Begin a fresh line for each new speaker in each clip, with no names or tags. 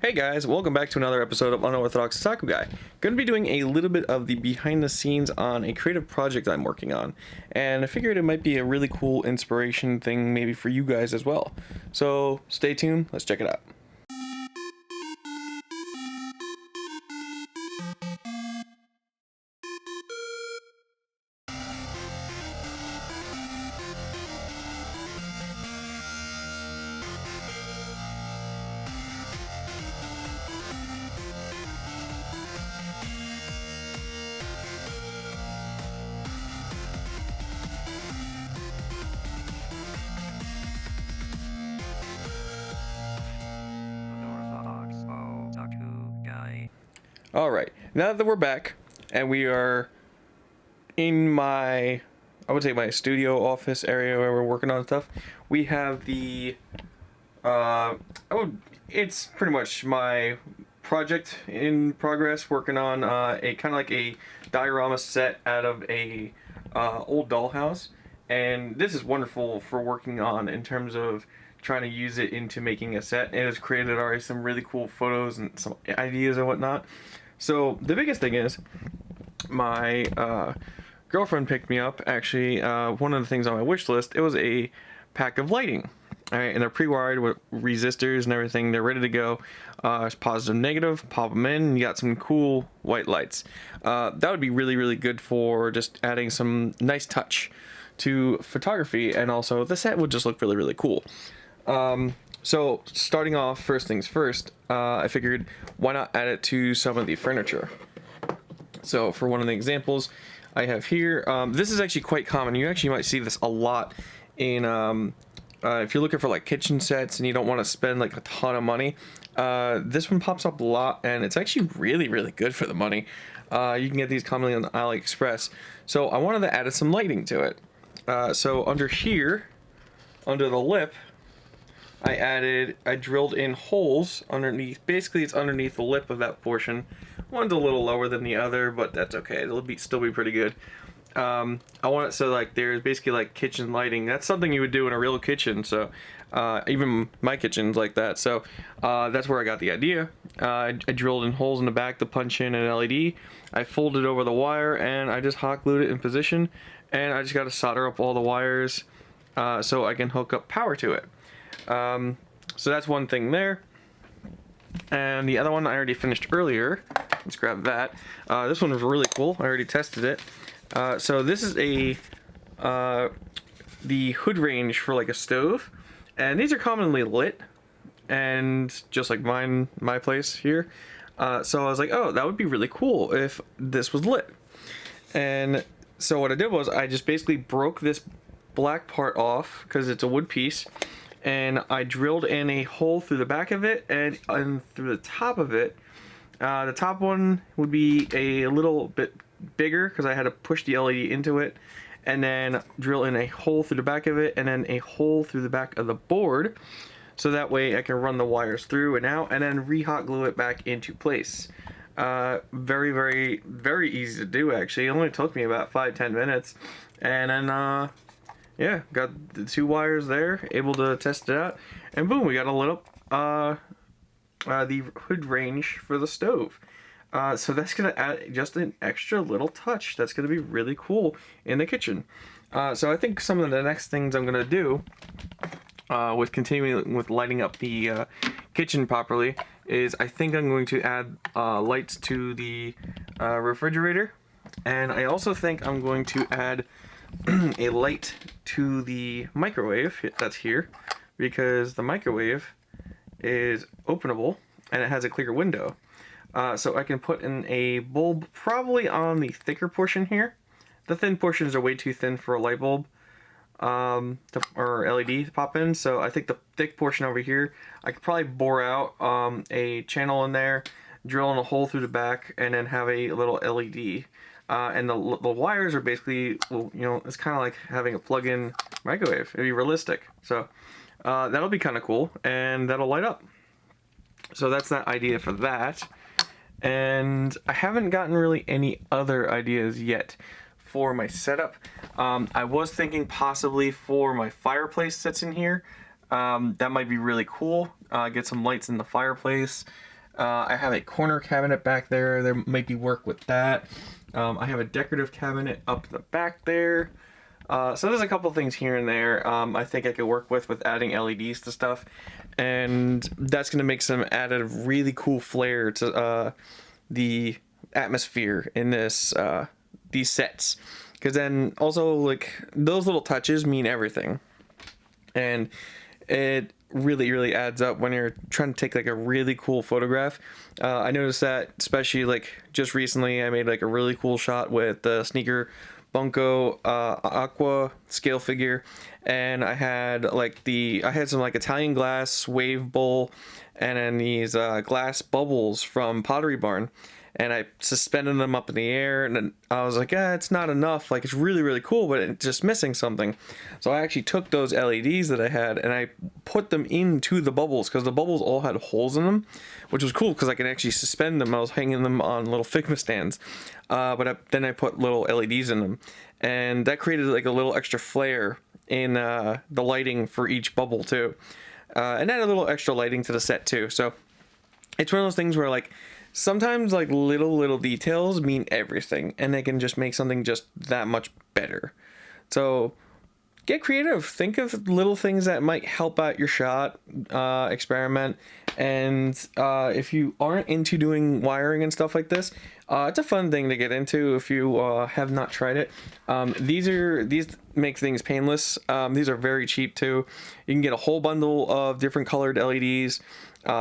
Hey guys, welcome back to another episode of Unorthodox Otaku Guy. Going to be doing a little bit of the behind the scenes on a creative project I'm working on, and I figured it might be a really cool inspiration thing maybe for you guys as well. So stay tuned, let's check it out.
Unorthodox Otaku Guy.
Alright, now that we're back, and we are in my, I would say my studio office area where we're working on stuff, we have the, it's pretty much my project in progress, working on a kind of like a diorama set out of a old dollhouse, and this is wonderful for working on in terms of trying to use it into making a set. It has created already some really cool photos and some ideas and whatnot. So the biggest thing is my girlfriend picked me up, actually, one of the things on my wish list, it was a pack of lighting. Alright, and they're pre-wired with resistors and everything. They're ready to go. It's positive, negative, pop them in, and you got some cool white lights. That would be really, really good for just adding some nice touch to photography, and also the set would just look really, really cool. So starting off, first things first, I figured why not add it to some of the furniture. So for one of the examples I have here, this is actually quite common. You actually might see this a lot in if you're looking for like kitchen sets and you don't want to spend like a ton of money. This one pops up a lot, and it's actually really, really good for the money. You can get these commonly on AliExpress. So I wanted to add some lighting to it. So under here, under the lip, I drilled in holes underneath. Basically, it's underneath the lip of that portion. One's a little lower than the other, but that's okay. It'll still be pretty good. I want it so like there's basically like kitchen lighting. That's something you would do in a real kitchen. So even my kitchen's like that. So that's where I got the idea. I drilled in holes in the back to punch in an LED. I folded over the wire and I just hot glued it in position. And I just got to solder up all the wires so I can hook up power to it. So that's one thing there. And the other one I already finished earlier. Let's grab that. This one was really cool. I already tested it. So this is the hood range for like a stove, and these are commonly lit, and just like my place here. So I was like, oh, that would be really cool if this was lit. And so what I did was I just basically broke this black part off because it's a wood piece, and I drilled in a hole through the back of it and through the top of it. The top one would be a little bit bigger because I had to push the LED into it, and then drill in a hole through the back of it and then a hole through the back of the board, so that way I can run the wires through and out and then re-hot glue it back into place. Very, very, very easy to do, actually. It only took me about 5-10 minutes, and then yeah, got the two wires there, able to test it out, and boom, we got a lit up the hood range for the stove. So that's going to add just an extra little touch that's going to be really cool in the kitchen. So I think some of the next things I'm going to do with continuing with lighting up the kitchen properly is I think I'm going to add lights to the refrigerator. And I also think I'm going to add a light to the microwave that's here, because the microwave is openable and it has a clear window. So I can put in a bulb probably on the thicker portion here. The thin portions are way too thin for a light bulb or LED to pop in. So I think the thick portion over here, I could probably bore out a channel in there, drill in a hole through the back, and then have a little LED. And the wires are basically, well, you know, it's kind of like having a plug-in microwave. It'd be realistic. So that'll be kind of cool, and that'll light up. So that's that idea for that. And I haven't gotten really any other ideas yet for my setup. I was thinking possibly for my fireplace that's in here. That might be really cool. Get some lights in the fireplace. I have a corner cabinet back there. There might be work with that. I have a decorative cabinet up the back there. So there's a couple things here and there I think I could work with adding LEDs to stuff. And that's going to make some added really cool flair to the atmosphere in this these sets. Because then also, like, those little touches mean everything. And it really adds up when you're trying to take like a really cool photograph. I noticed that especially like just recently I made like a really cool shot with the sneaker bunko aqua scale figure, and I had some like Italian glass wave bowl, and then these glass bubbles from Pottery Barn, and I suspended them up in the air, and then I was like, it's not enough, like it's really cool, but it's just missing something. So I actually took those LEDs that I had and I put them into the bubbles, because the bubbles all had holes in them, which was cool because I could actually suspend them. I was hanging them on little Figma stands, then I put little LEDs in them, and that created like a little extra flare in the lighting for each bubble too, and added a little extra lighting to the set too. So it's one of those things where like sometimes like little details mean everything, and they can just make something just that much better. So get creative, think of little things that might help out your shot, experiment. And if you aren't into doing wiring and stuff like this, it's a fun thing to get into if you have not tried it. These make things painless. These are very cheap too. You can get a whole bundle of different colored LEDs,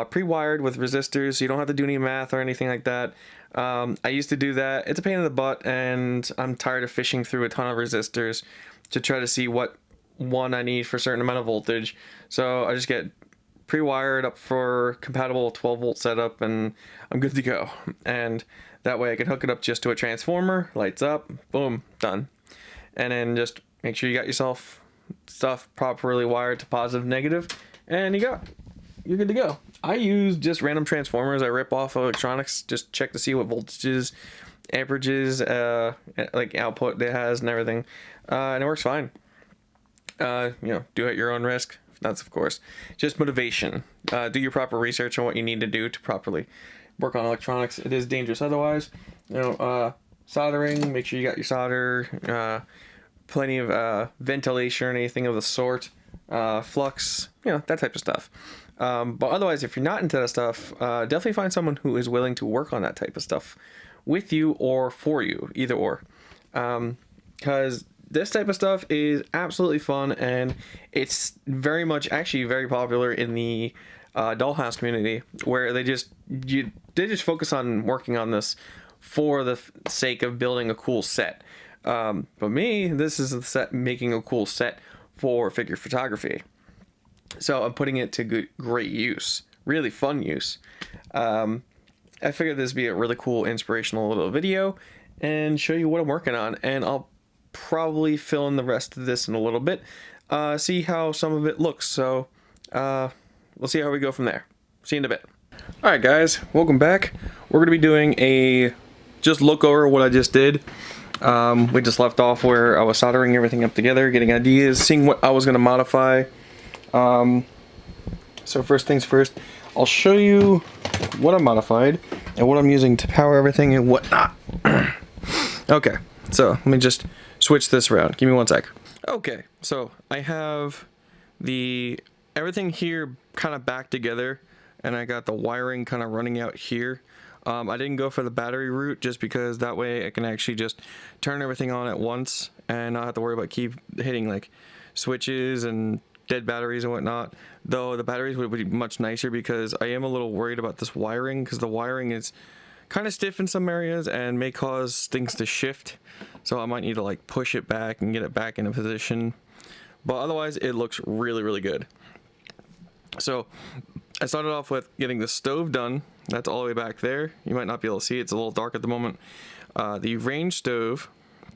pre-wired with resistors, so you don't have to do any math or anything like that. I used to do that. It's a pain in the butt, and I'm tired of fishing through a ton of resistors to try to see what one I need for a certain amount of voltage. So I just get pre-wired up for compatible 12 volt setup, and I'm good to go. And that way I can hook it up just to a transformer, lights up, boom, done. And then just make sure you got yourself stuff properly wired to positive, negative, and you're good to go. I use just random transformers. I rip off electronics, just check to see what voltages, amperages, like output it has and everything, and it works fine. Do it at your own risk. That's of course just motivation. Do your proper research on what you need to do to properly work on electronics. It is dangerous otherwise. Soldering. Make sure you got your solder. Plenty of ventilation or anything of the sort. Flux. That type of stuff. But otherwise, if you're not into that stuff, definitely find someone who is willing to work on that type of stuff with you or for you, either or. Because this type of stuff is absolutely fun, and it's very much actually very popular in the dollhouse community, where they just focus on working on this for the sake of building a cool set. But me, this is a set making a cool set for figure photography. So I'm putting it to great use, really fun use. I figured this would be a really cool, inspirational little video and show you what I'm working on. And I'll probably fill in the rest of this in a little bit, see how some of it looks. So we'll see how we go from there. See you in a bit. All right, guys, welcome back. We're gonna be doing a just look over what I just did. We just left off where I was soldering everything up together, getting ideas, seeing what I was gonna modify. So first things first, I'll show you what I modified and what I'm using to power everything and whatnot. Okay, so let me just switch this around. Give me one sec. Okay, so I have everything here kind of back together, and I got the wiring kind of running out here. I didn't go for the battery route just because that way I can actually just turn everything on at once and not have to worry about keep hitting like switches and dead batteries and whatnot. Though the batteries would be much nicer, because I am a little worried about this wiring, because the wiring is kind of stiff in some areas and may cause things to shift. So I might need to like push it back and get it back into position. But otherwise it looks really good. So I started off with getting the stove done. That's all the way back there. You might not be able to see it. It's a little dark at the moment. The range stove.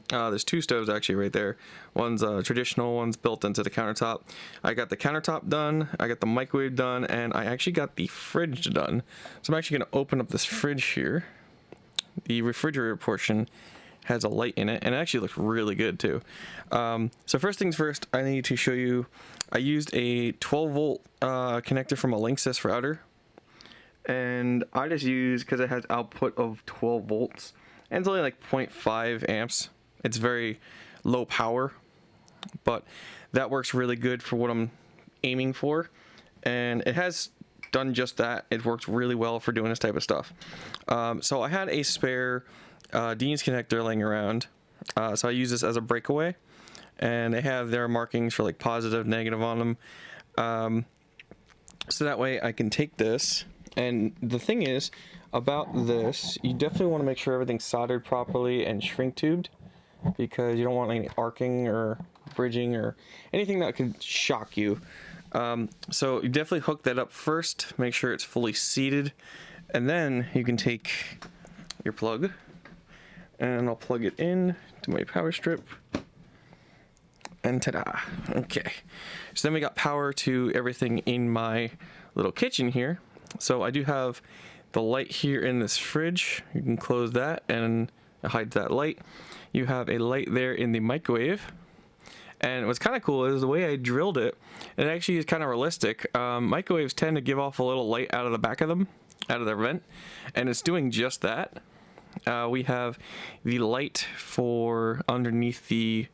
There's two stoves actually right there. One's traditional, one's built into the countertop. I got the countertop done, I got the microwave done, and I actually got the fridge done. So I'm actually going to open up this fridge here. The refrigerator portion has a light in it, and it actually looks really good too. So first things first, I need to show you, I used a 12 volt connector from a Linksys router. And and I just use, because it has output of 12 volts and it's only like 0.5 amps. It's very low power, but that works really good for what I'm aiming for, and it has done just that. It works really well for doing this type of stuff. So I had a spare Dean's connector laying around, so I use this as a breakaway, and they have their markings for like positive, negative on them, so that way I can take this. And the thing is about this, you definitely want to make sure everything's soldered properly and shrink tubed, because you don't want any arcing or bridging or anything that could shock you. So you definitely hook that up first, make sure it's fully seated, and then you can take your plug, and I'll plug it in to my power strip, and ta-da. Okay, so then we got power to everything in my little kitchen here. So I do have the light here in this fridge. You can close that and it hides that light. You have a light there in the microwave. And what's kind of cool is the way I drilled it, it actually is kind of realistic. Microwaves tend to give off a little light out of the back of them, out of their vent, and it's doing just that. We have the light for underneath the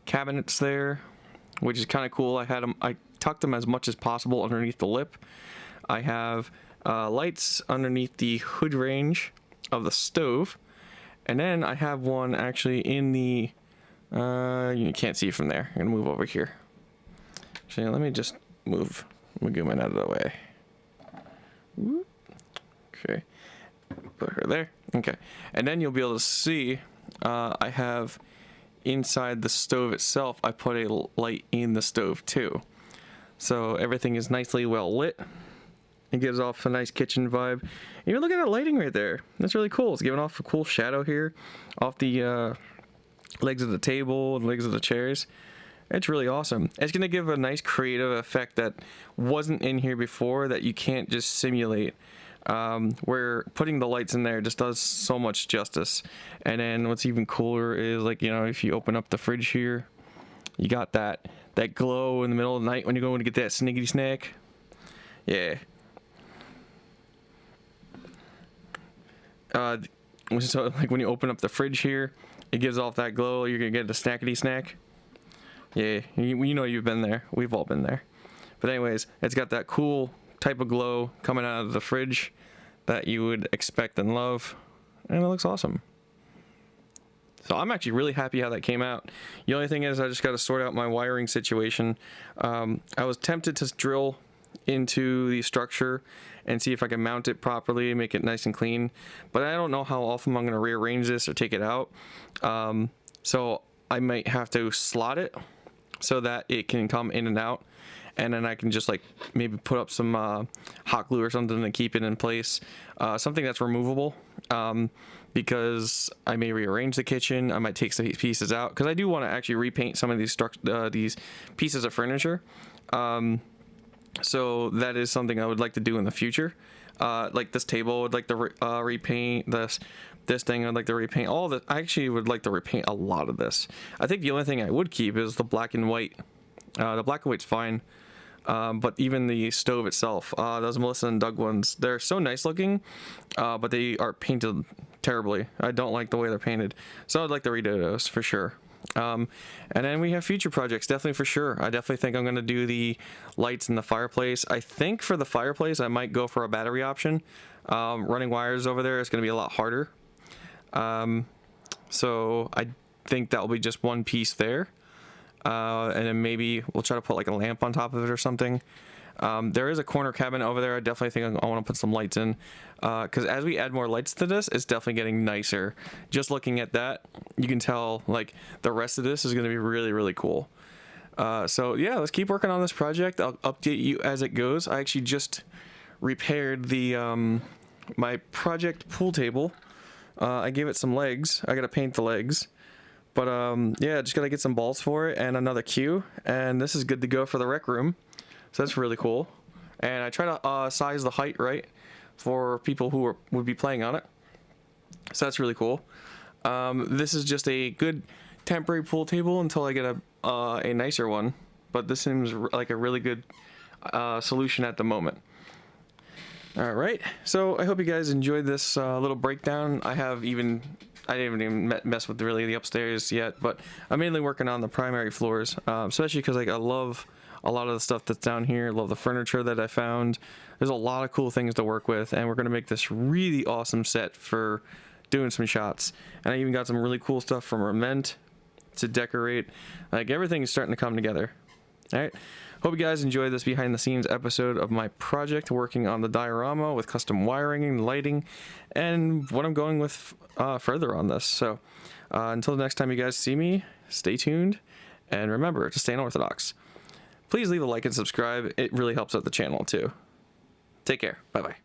cabinets there, which is kind of cool. I tucked them as much as possible underneath the lip. I have lights underneath the hood range of the stove, and then I have one actually in the you can't see from there. I'm gonna move over here. Actually, let me just move Megumi out of the way. Okay, put her there. Okay, and then you'll be able to see I have inside the stove itself, I put a light in the stove too, so everything is nicely well lit. It gives off a nice kitchen vibe. Even look at that lighting right there. That's really cool. It's giving off a cool shadow here off the legs of the table and legs of the chairs. It's really awesome. It's gonna give a nice creative effect that wasn't in here before, that you can't just simulate. Where putting the lights in there just does so much justice. And then what's even cooler is, like, you know, if you open up the fridge here, you got that glow in the middle of the night when you're going to get that sniggity snack. Yeah. So like when you open up the fridge here, it gives off that glow. You're gonna get the snackety snack. Yeah, you know, you've been there. We've all been there. But anyways, it's got that cool type of glow coming out of the fridge that you would expect and love, and it looks awesome. So I'm actually really happy how that came out. The only thing is I just got to sort out my wiring situation. I was tempted to drill into the structure and see if I can mount it properly, make it nice and clean, but I don't know how often I'm going to rearrange this or take it out. So I might have to slot it so that it can come in and out, and then I can just like maybe put up some hot glue or something to keep it in place, something that's removable, because I may rearrange the kitchen. I might take some pieces out because I do want to actually repaint some of these pieces of furniture. So that is something I would like to do in the future. Like this table, I would like to repaint this thing. I'd like to repaint all of it. I actually would like to repaint a lot of this. I think the only thing I would keep is the black and white. The black and white's fine, but even the stove itself, those Melissa and Doug ones, they're so nice looking, but they are painted terribly. I don't like the way they're painted, so I'd like to redo those for sure. And then we have future projects, definitely for sure. I definitely think I'm going to do the lights in the fireplace. I think for the fireplace I might go for a battery option. Running wires over there is going to be a lot harder, so I think that will be just one piece there, and then maybe we'll try to put like a lamp on top of it or something. There is a corner cabinet over there. I definitely think I want to put some lights in, because as we add more lights to this, it's definitely getting nicer. Just looking at that, you can tell like the rest of this is going to be really, really cool. So yeah, let's keep working on this project. I'll update you as it goes. I actually just repaired the my project pool table. I gave it some legs. I got to paint the legs. But yeah, just got to get some balls for it and another cue, and this is good to go for the rec room. So that's really cool. And I try to size the height right for people who would be playing on it. So that's really cool. This is just a good temporary pool table until I get a nicer one. But this seems like a really good solution at the moment. All right, so I hope you guys enjoyed this little breakdown. I haven't even mess with really the upstairs yet, but I'm mainly working on the primary floors, especially because like I love a lot of the stuff that's down here. I love the furniture that I found. There's a lot of cool things to work with, and we're gonna make this really awesome set for doing some shots. And I even got some really cool stuff from Rement to decorate. Like, everything is starting to come together. All right, hope you guys enjoyed this behind the scenes episode of my project working on the diorama with custom wiring and lighting, and what I'm going with further on this. So until the next time you guys see me, stay tuned, and remember to stay unorthodox. Please leave a like and subscribe. It really helps out the channel too. Take care. Bye bye.